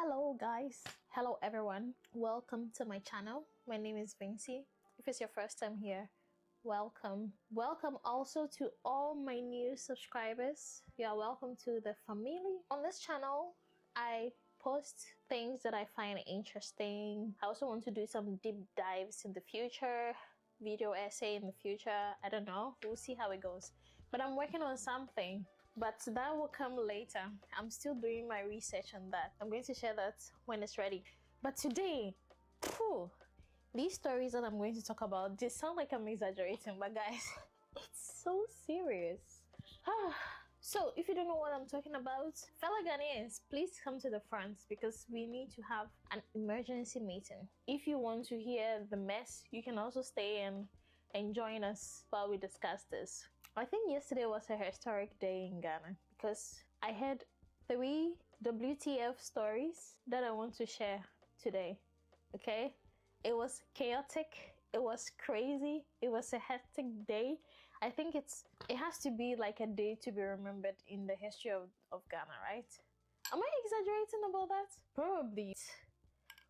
Hello guys, hello everyone, welcome to my channel. My name is Vinci. If it's your first time here, welcome also to all my new subscribers. You are welcome to the family. On this channel I post things that I find interesting. I also want to do some deep dives in the future, video essay in the future. I don't know, we'll see how it goes, but I'm working on something. But that will come later. I'm still doing my research on that. I'm going to share that when it's ready. But today, these stories that I'm going to talk about, they sound like I'm exaggerating, but guys, it's so serious. So if you don't know what I'm talking about, fellow Ghanaians, please come to the front because we need to have an emergency meeting. If you want to hear the mess, you can also stay and join us while we discuss this. I think yesterday was a historic day in Ghana because I had 3 WTF stories that I want to share today, okay? It was chaotic, it was crazy, it was a hectic day. I think it has to be like a day to be remembered in the history of Ghana, right? Am I exaggerating about that? Probably.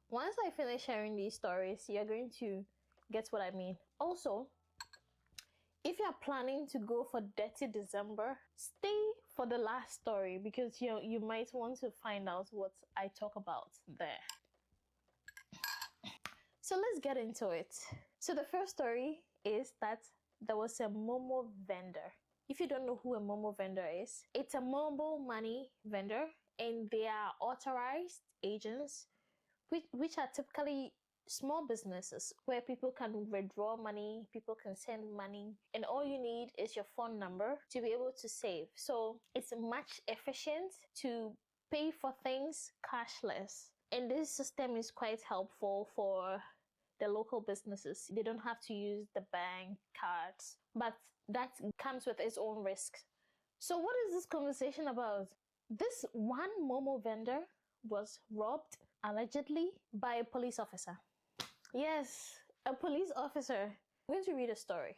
Once I finish sharing these stories, you're going to get what I mean. Also, if you are planning to go for Dirty December, stay for the last story because you might want to find out what I talk about there. So let's get into it. So the first story is that there was a Momo vendor. If you don't know who a Momo vendor is, it's a mobile money vendor and they are authorized agents which are typically small businesses where people can withdraw money, people can send money, and all you need is your phone number to be able to save. So it's much efficient to pay for things cashless. And this system is quite helpful for the local businesses. They don't have to use the bank cards, but that comes with its own risks. So what is this conversation about? This one Momo vendor was robbed allegedly by a police officer. Yes, a police officer. I'm going to read a story.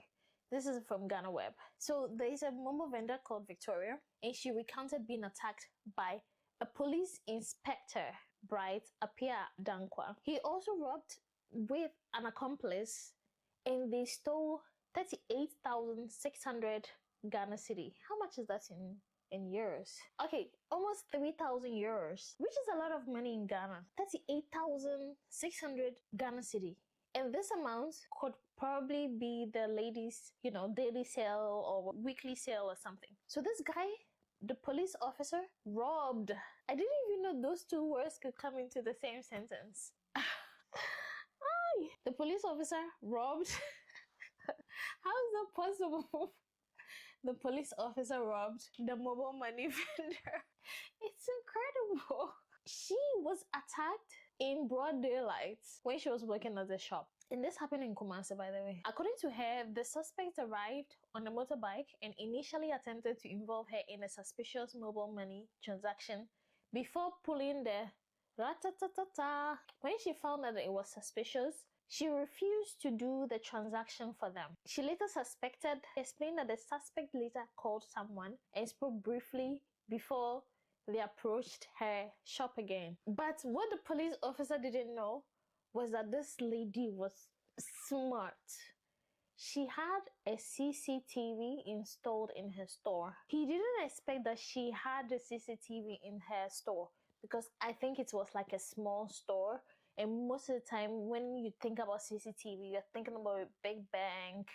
This is from Ghana Web. So there is a Momo vendor called Victoria, and she recounted being attacked by a police inspector, Bright Apia Dankwa. He also robbed with an accomplice, and they stole 38,600 Ghana cedi. How much is that in euros? Okay, almost 3,000 euros, which is a lot of money in Ghana. 38,600 Ghana cedi. And this amount could probably be the lady's, daily sale or weekly sale or something. So this guy, the police officer, robbed. I didn't even know those two words could come into the same sentence. The police officer robbed. How is that possible? The police officer robbed the mobile money vendor. It's incredible. She was attacked in broad daylight when she was working at the shop. And this happened in Kumasi, by the way. According to her, the suspect arrived on a motorbike and initially attempted to involve her in a suspicious mobile money transaction before pulling the rat-ta-ta-ta-ta. When she found that it was suspicious, she refused to do the transaction for them. She later explained that the suspect later called someone and spoke briefly before they approached her shop again. But what the police officer didn't know was that this lady was smart. She had a CCTV installed in her store. He didn't expect that she had the CCTV in her store because I think it was like a small store. And most of the time when you think about CCTV, you're thinking about a big bank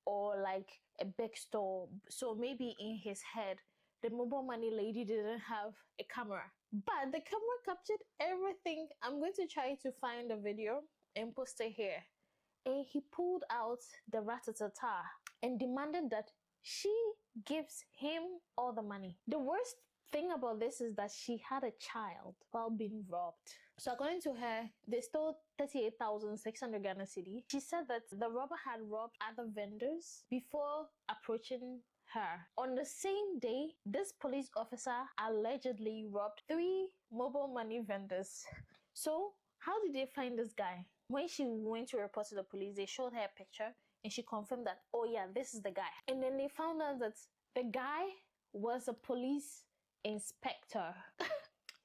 or like a big store. So maybe in his head, the mobile money lady didn't have a camera. But the camera captured everything. I'm going to try to find the video and post it here. And he pulled out the rat-ta-ta-ta and demanded that she gives him all the money. The worst thing about this is that she had a child while being robbed. So according to her, they stole 38,600 Ghana cedi. She said that the robber had robbed other vendors before approaching her. On the same day, this police officer allegedly robbed 3 mobile money vendors. So how did they find this guy? When she went to report to the police, they showed her a picture and she confirmed that, oh yeah, this is the guy. And then they found out that the guy was a police inspector.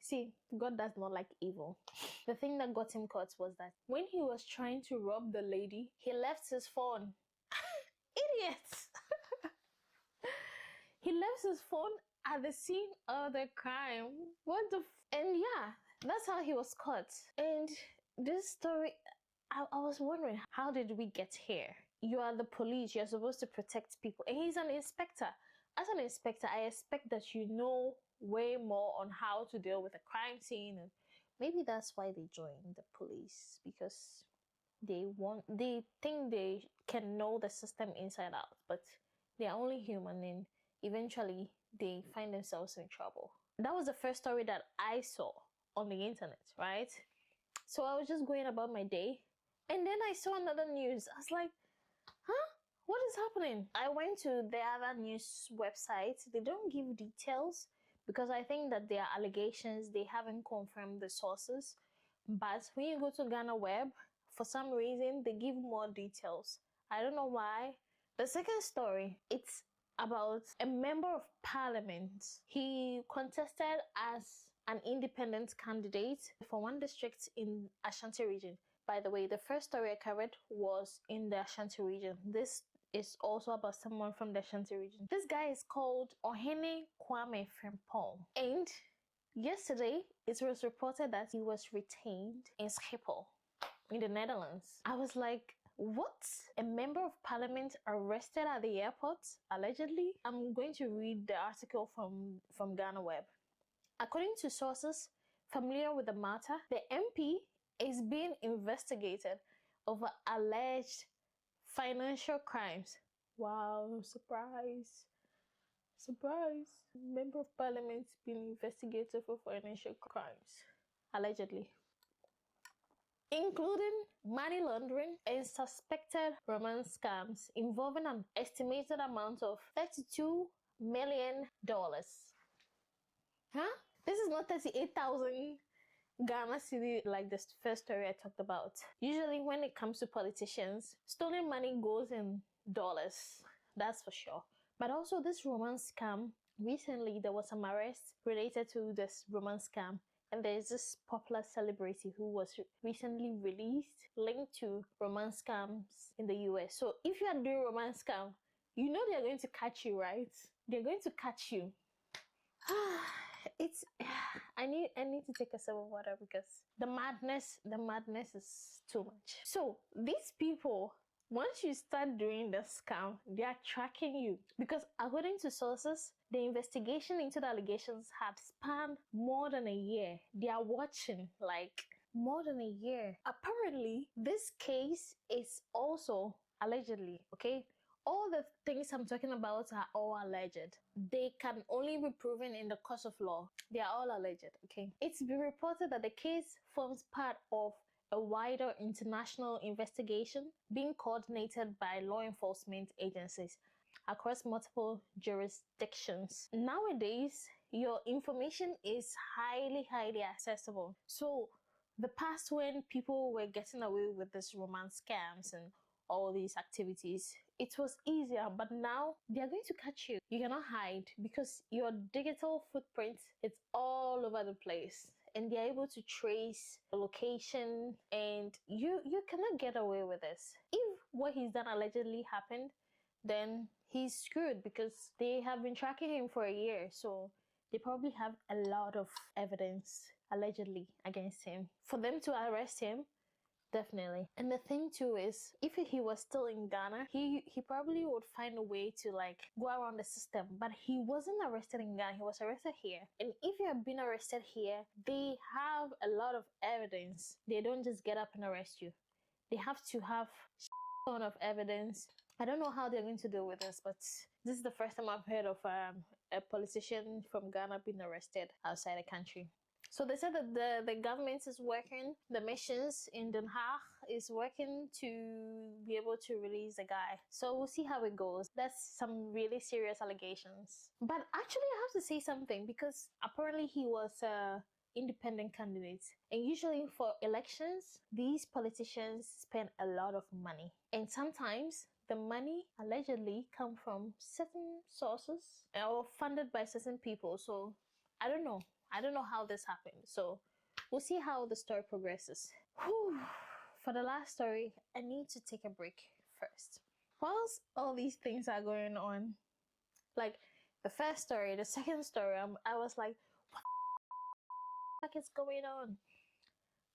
See, God does not like evil. The thing that got him caught was that when he was trying to rob the lady, he left his phone. Idiots! He left his phone at the scene of the crime. What the and yeah, that's how he was caught. And this story, I was wondering, how did we get here? You are the police, you're supposed to protect people, and he's an inspector. As an inspector, I expect that you know way more on how to deal with a crime scene, and maybe that's why they joined the police, because they think they can know the system inside out, but they're only human, and eventually they find themselves in trouble. That was the first story that I saw on the internet, right? So I was just going about my day, and then I saw another news. I was like, huh? What is happening? I went to the other news websites. They don't give details because I think that they are allegations. They haven't confirmed the sources. But when you go to Ghana Web, for some reason, they give more details. I don't know why. The second story, it's about a member of parliament. He contested as an independent candidate for one district in Ashanti region. By the way, the first story I covered was in the Ashanti region. This is also about someone from the Ashanti region. This guy is called Ohene Kwame Frimpong. And yesterday, it was reported that he was retained in Schiphol in the Netherlands. I was like, what? A member of parliament arrested at the airport, allegedly? I'm going to read the article from Ghana Web. According to sources familiar with the matter, the MP is being investigated over alleged financial crimes. Wow, surprise. Surprise. Member of parliament being investigated for financial crimes, allegedly, including money laundering and suspected romance scams involving an estimated amount of $32 million. Huh? This is not 38,000 Ghana city like the first story I talked about. Usually when it comes to politicians, stolen money goes in dollars. That's for sure. But also this romance scam, recently there was some arrests related to this romance scam. And there's this popular celebrity who was recently released linked to romance scams in the US. So if you are doing romance scam, you know they're going to catch you, right? They're going to catch you. It's I need to take a sip of water because the madness is too much. So these people, once you start doing the scam, they are tracking you because according to sources, the investigation into the allegations had spanned more than a year. They are watching like more than a year. Apparently, this case is also allegedly, okay? All the things I'm talking about are all alleged. They can only be proven in the course of law. They are all alleged, okay? It's been reported that the case forms part of a wider international investigation being coordinated by law enforcement agencies across multiple jurisdictions. Nowadays, your information is highly accessible. So the past when people were getting away with this romance scams and all these activities, it was easier, but now they are going to catch you. You cannot hide because your digital footprint is all over the place and they're able to trace the location and you cannot get away with this. If what he's done allegedly happened, then he's screwed because they have been tracking him for a year. So they probably have a lot of evidence allegedly against him. For them to arrest him, definitely. And the thing too is, if he was still in Ghana, he probably would find a way to like go around the system. But he wasn't arrested in Ghana, he was arrested here. And if you have been arrested here, they have a lot of evidence. They don't just get up and arrest you. They have to have a ton of evidence. I don't know how they're going to deal with this, but this is the first time I've heard of a politician from Ghana being arrested outside the country. So they said that the government is working, the missions in Den Haag is working to be able to release the guy. So we'll see how it goes. That's some really serious allegations. But actually I have to say something because apparently he was a independent candidate. And usually for elections, these politicians spend a lot of money. And sometimes the money allegedly come from certain sources or funded by certain people. So I don't know. I don't know how this happened. So we'll see how the story progresses. Whew. For the last story, I need to take a break first. Whilst all these things are going on, like the first story, the second story, I was like, what the fuck is going on?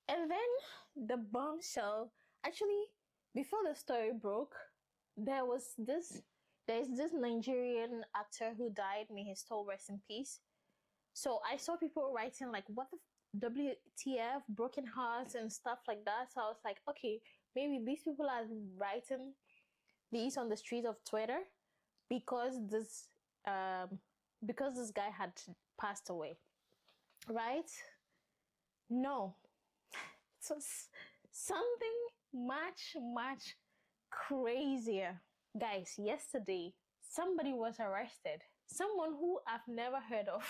And then the bombshell, actually, before the story broke, there's this Nigerian actor who died, may his soul rest in peace. So I saw people writing like, what the WTF, broken hearts and stuff like that. So I was like, okay, maybe these people are writing these on the streets of Twitter because this guy had passed away, right? No, it was something much crazier. Guys, yesterday somebody was arrested. Someone who I've never heard of.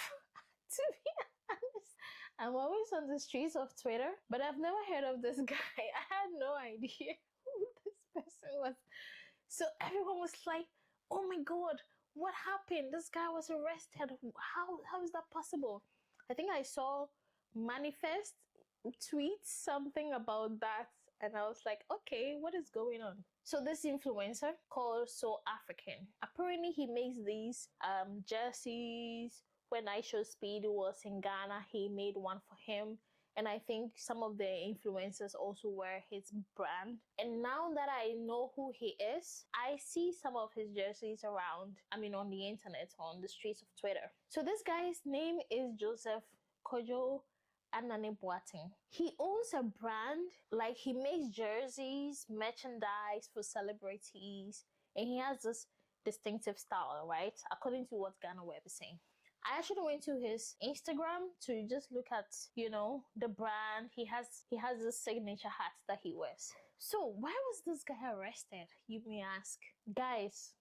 To be honest, I'm always on the streets of Twitter, but I've never heard of this guy. I had no idea who this person was. So everyone was like, oh my god, what happened? This guy was arrested. How is that possible? I think I saw Manifest tweet something about that, and I was like, okay, what is going on? So this influencer called So African, apparently he makes these jerseys. When I Show Speed was in Ghana, he made one for him. And I think some of the influencers also wear his brand. And now that I know who he is, I see some of his jerseys around, on the internet, on the streets of Twitter. So this guy's name is Joseph Kojo Anane Boateng. He owns a brand, like he makes jerseys, merchandise for celebrities, and he has this distinctive style, right? According to what Ghana Web is saying. I actually went to his Instagram to just look at, the brand. He has this signature hat that he wears. So why was this guy arrested, you may ask? Guys,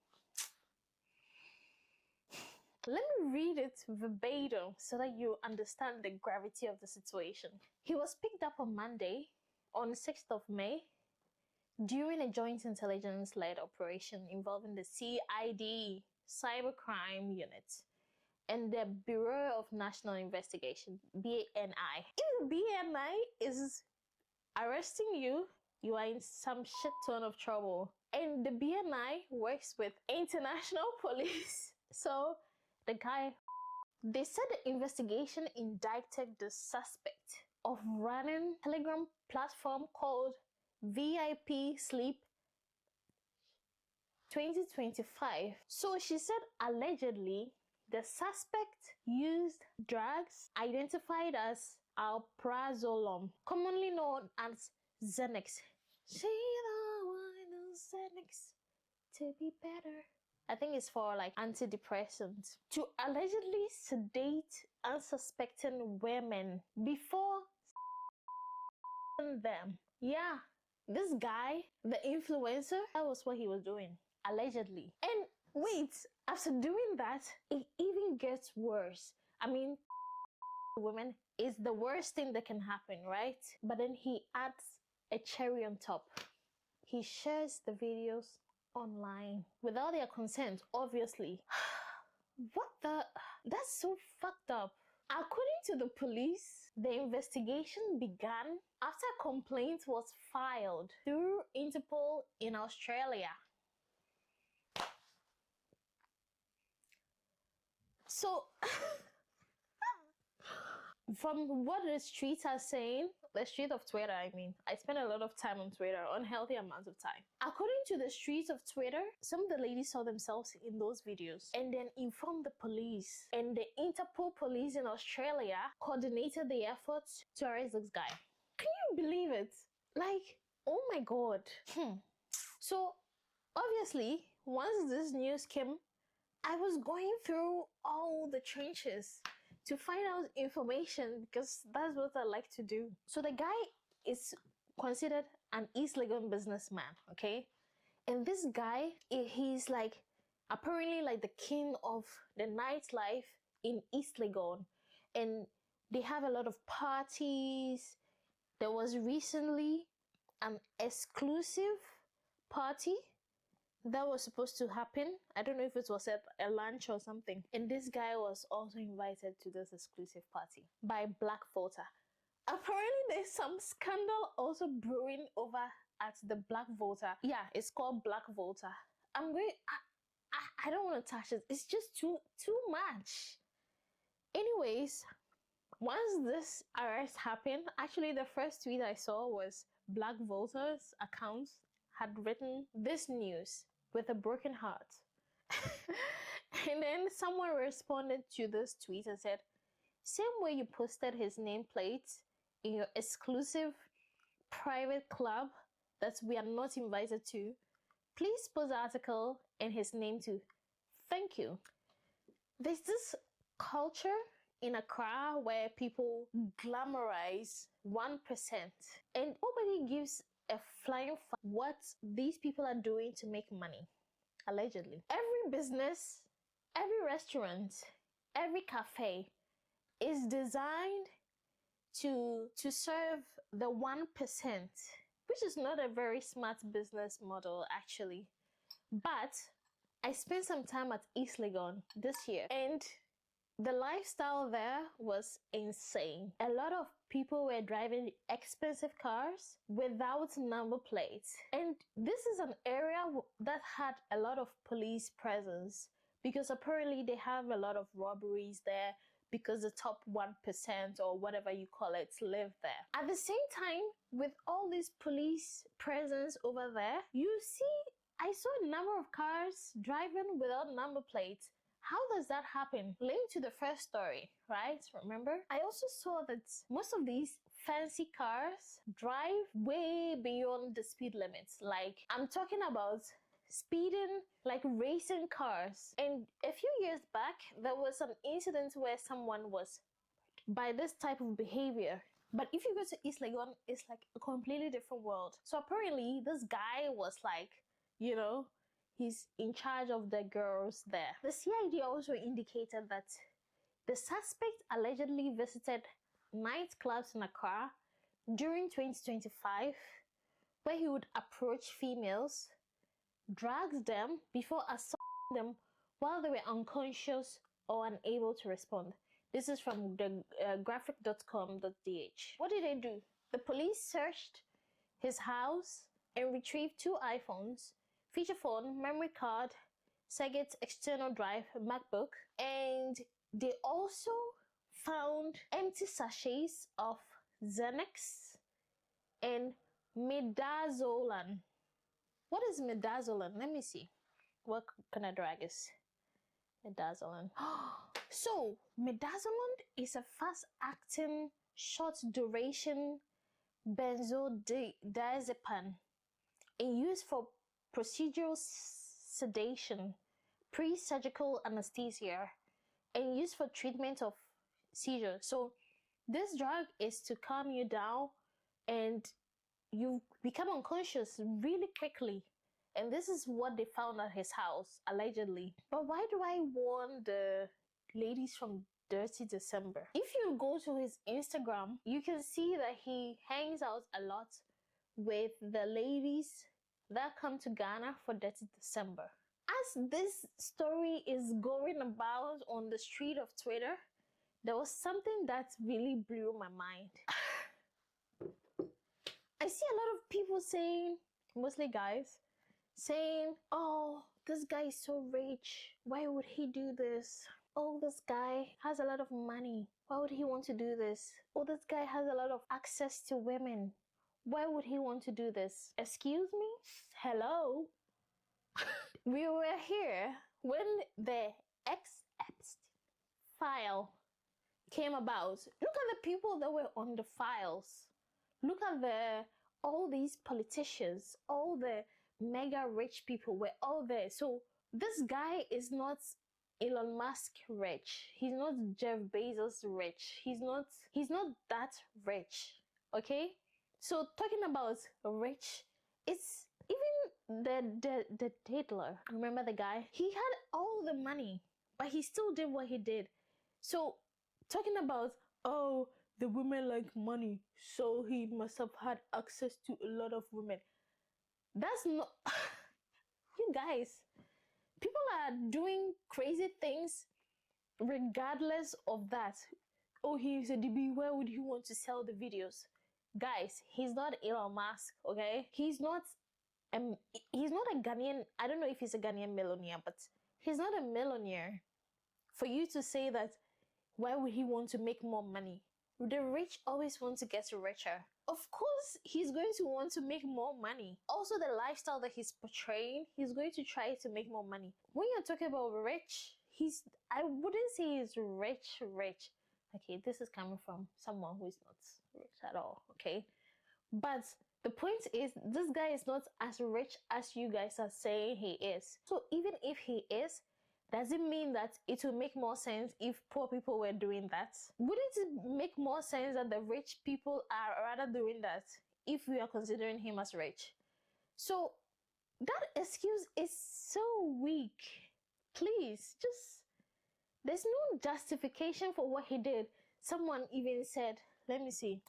let me read it verbatim so that you understand the gravity of the situation. He was picked up on Monday, on 6th of May, during a joint intelligence-led operation involving the CID, Cybercrime Unit, and the Bureau of National Investigation, BNI. If BNI is arresting you, you are in some shit ton of trouble. And the BNI works with international police. So the guy, they said the investigation indicted the suspect of running a Telegram platform called VIP Sleep 2025. So she said allegedly the suspect used drugs identified as alprazolam, commonly known as Xanax. She don't want Xanax to be better. I think it's for like antidepressants. To allegedly sedate unsuspecting women before them. Yeah, this guy, the influencer, that was what he was doing, allegedly. And wait, after doing that, it even gets worse. Women is the worst thing that can happen, right? But then he adds a cherry on top. He shares the videos online without their consent, obviously. What the? That's so fucked up. According to the police, the investigation began after a complaint was filed through Interpol in Australia. So, from what the streets are saying, the street of Twitter, I spend a lot of time on Twitter, unhealthy amounts of time. According to the streets of Twitter, some of the ladies saw themselves in those videos and then informed the police. And the Interpol police in Australia coordinated the efforts to arrest this guy. Can you believe it? Like, oh my god. So, obviously, once this news came, I was going through all the trenches to find out information because that's what I like to do. So the guy is considered an East Legon businessman, okay? And this guy, he's like apparently like the king of the nightlife in East Legon. And they have a lot of parties. There was recently an exclusive party that was supposed to happen. I don't know if it was at a lunch or something. And this guy was also invited to this exclusive party by Black Voter. Apparently, there's some scandal also brewing over at the Black Voter. Yeah, it's called Black Voter. I don't want to touch it. It's just too much. Anyways, once this arrest happened, actually the first tweet I saw was Black Voters accounts had written this news with a broken heart. And then someone responded to this tweet and said, same way you posted his nameplate in your exclusive private club that we are not invited to, please post the article and his name too. Thank you. There's this culture in Accra where people glamorize 1% and nobody gives a flying fuck what these people are doing to make money, allegedly. Every business, every restaurant, every cafe is designed to serve the 1%, which is not a very smart business model actually. But I spent some time at East Legon this year and the lifestyle there was insane. A lot of people were driving expensive cars without number plates. And this is an area that had a lot of police presence because apparently they have a lot of robberies there because the top 1% or whatever you call it live there. At the same time, with all this police presence over there, I saw a number of cars driving without number plates. How does that happen? Linked to the first story, right? Remember? I also saw that most of these fancy cars drive way beyond the speed limits. Like, I'm talking about speeding, like racing cars. And a few years back, there was an incident where someone was by this type of behavior. But if you go to East Legon, it's like a completely different world. So apparently, this guy was like, you know, he's in charge of the girls there. The CID also indicated that the suspect allegedly visited nightclubs in Accra during 2025, where he would approach females, drag them before assaulting them while they were unconscious or unable to respond. This is from the graphic.com.dh. What did they do? The police searched his house and retrieved 2 iPhones, feature phone, memory card, Seagate external drive, MacBook, and they also found empty sachets of Xanax and midazolam. What is midazolam? Let me see. What kind of drug is midazolam? So, midazolam is a fast-acting, short-duration benzodiazepine and used for procedural sedation, pre-surgical anesthesia, and used for treatment of seizures. So this drug is to calm you down and you become unconscious really quickly. And this is what they found at his house, allegedly. But why do I warn the ladies from Dirty December? If you go to his Instagram, you can see that he hangs out a lot with the ladies that come to Ghana for Dirty December. As this story is going about on the street of Twitter, there was something that really blew my mind. I see a lot of people saying, mostly guys, saying, oh, this guy is so rich. Why would he do this? Oh, this guy has a lot of money. Why would he want to do this? Oh, this guy has a lot of access to women. Why would he want to do this? Excuse me? Hello? We were here when the ex-Epstein file came about. Look at the people that were on the files. Look at all these politicians, all the mega rich people were all there. So this guy is not Elon Musk rich. He's not Jeff Bezos rich. He's not that rich. Okay? So talking about rich, it's even the Diddler. Remember the guy? He had all the money, but he still did what he did. So talking about, oh, the women like money, so he must have had access to a lot of women. That's not You guys, people are doing crazy things regardless of that. Oh, he's a DB, why would he want to sell the videos? Guys, he's not Elon Musk, okay? Um, he's not a Ghanaian. I don't know if he's a Ghanaian millionaire, but he's not a millionaire for you to say that. Why would he want to make more money? The rich always want to get richer. Of course, he's going to want to make more money. Also, the lifestyle that he's portraying, he's going to try to make more money. When you're talking about rich, I wouldn't say he's rich. Okay, this is coming from someone who is not rich at all, okay? But the point is, this guy is not as rich as you guys are saying he is. So even if he is, does it mean that it will make more sense if poor people were doing that? Wouldn't it make more sense that the rich people are rather doing that if we are considering him as rich? So that excuse is so weak. Please, there's no justification for what he did. Someone even said, let me see.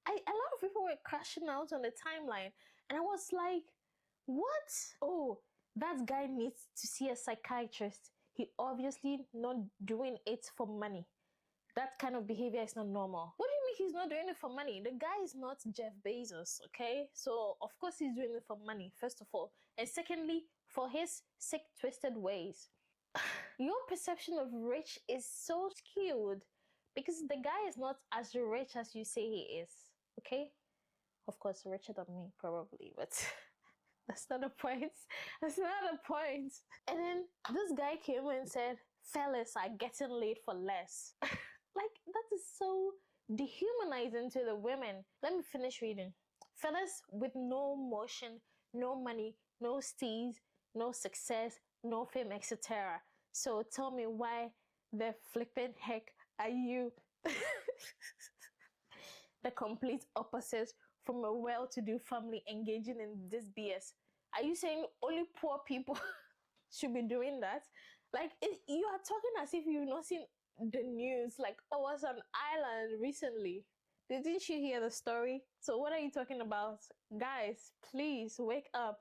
A lot of people were crashing out on the timeline, and I was like, what? Oh, that guy needs to see a psychiatrist. He obviously not doing it for money. That kind of behavior is not normal. What do you mean he's not doing it for money? The guy is not Jeff Bezos, okay? So of course he's doing it for money, first of all. And secondly, for his sick, twisted ways. Your perception of rich is so skewed because the guy is not as rich as you say he is, okay? Of course, richer than me, probably, but that's not the point. That's not the point. And then this guy came and said, fellas are getting laid for less. Like, that is so dehumanizing to the women. Let me finish reading. Fellas with no motion, no money, no steez, no success, no fame, etc. So tell me, why the flipping heck are you the complete opposite from a well-to-do family engaging in this BS? Are you saying only poor people should be doing that? Like, you are talking as if you've not seen the news. Like, oh, I was on Ireland recently. Didn't you hear the story? So what are you talking about? Guys, please wake up.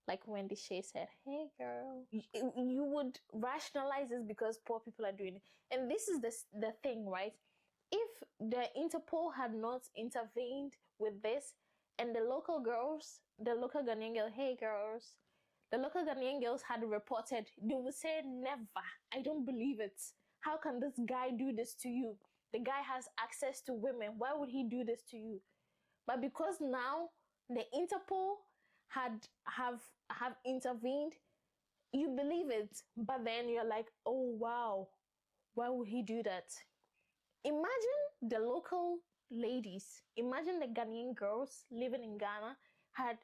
Like Wendy Shea said, hey girl. You would rationalize this because poor people are doing it. And this is the thing, right? If the Interpol had not intervened with this, and the local Ghanaian girls, hey girls, the local Ghanaian girls had reported, they would say, never. I don't believe it. How can this guy do this to you? The guy has access to women. Why would he do this to you? But because now the Interpol have intervened, you believe it. But then you're like, oh wow, why would he do that? Imagine the local ladies, imagine the Ghanaian girls living in Ghana had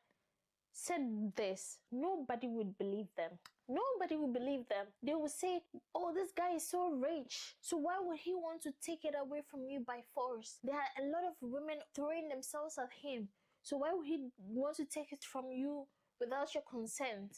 said this. Nobody would believe them. Nobody would believe them. They would say, oh, this guy is so rich, so why would he want to take it away from you by force? There are a lot of women throwing themselves at him, so why would he want to take it from you without your consent?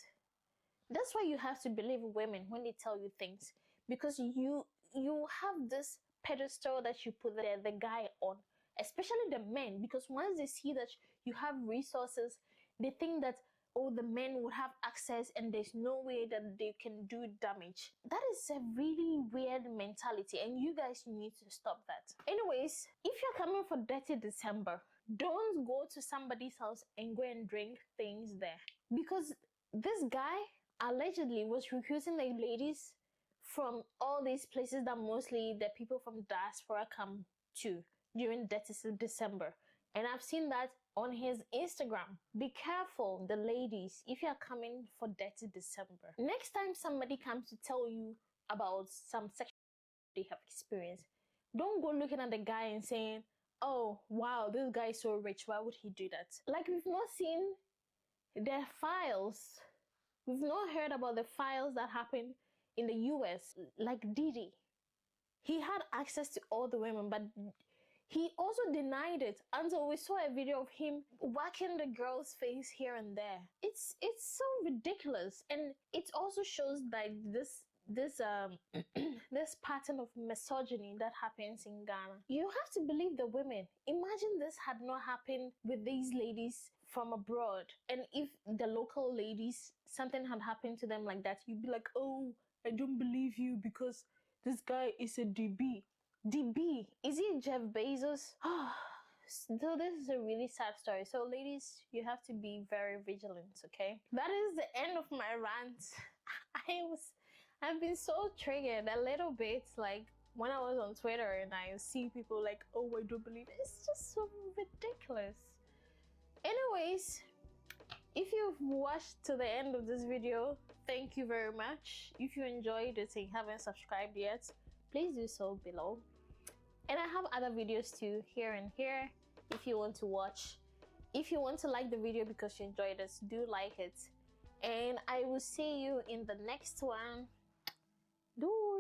That's why you have to believe women when they tell you things, because you have this pedestal that you put the guy on, especially the men, because once they see that you have resources, they think that, oh, the men would have access and there's no way that they can do damage. That is a really weird mentality, and you guys need to stop that. Anyways, if you're coming for Dirty December, don't go to somebody's house and go and drink things there, because this guy allegedly was recruiting the ladies from all these places that mostly the people from diaspora come to during Dirty December. And I've seen that on his Instagram. Be careful, the ladies, if you're coming for Dirty December. Next time somebody comes to tell you about some sexual they have experienced, don't go looking at the guy and saying, oh, wow, this guy is so rich, why would he do that? Like, we've not seen their files. We've not heard about the files that happened in the US, like Diddy. He had access to all the women, but he also denied it until we saw a video of him whacking the girl's face here and there. It's so ridiculous, and it also shows that this this pattern of misogyny that happens in Ghana. You have to believe the women. Imagine this had not happened with these ladies from abroad, and if the local ladies, something had happened to them like that, you'd be like, oh, I don't believe you because this guy is a DB. DB? Is he Jeff Bezos? So this is a really sad story. So ladies, you have to be very vigilant, okay? That is the end of my rant. I've been so triggered a little bit, like when I was on Twitter and I see people like, oh, I don't believe it. It's just so ridiculous. Anyways, if you've watched to the end of this video, thank you very much. If you enjoyed it and haven't subscribed yet, please do so below. And I have other videos too, here and here, if you want to watch. If you want to like the video because you enjoyed it, do like it. And I will see you in the next one. Doei!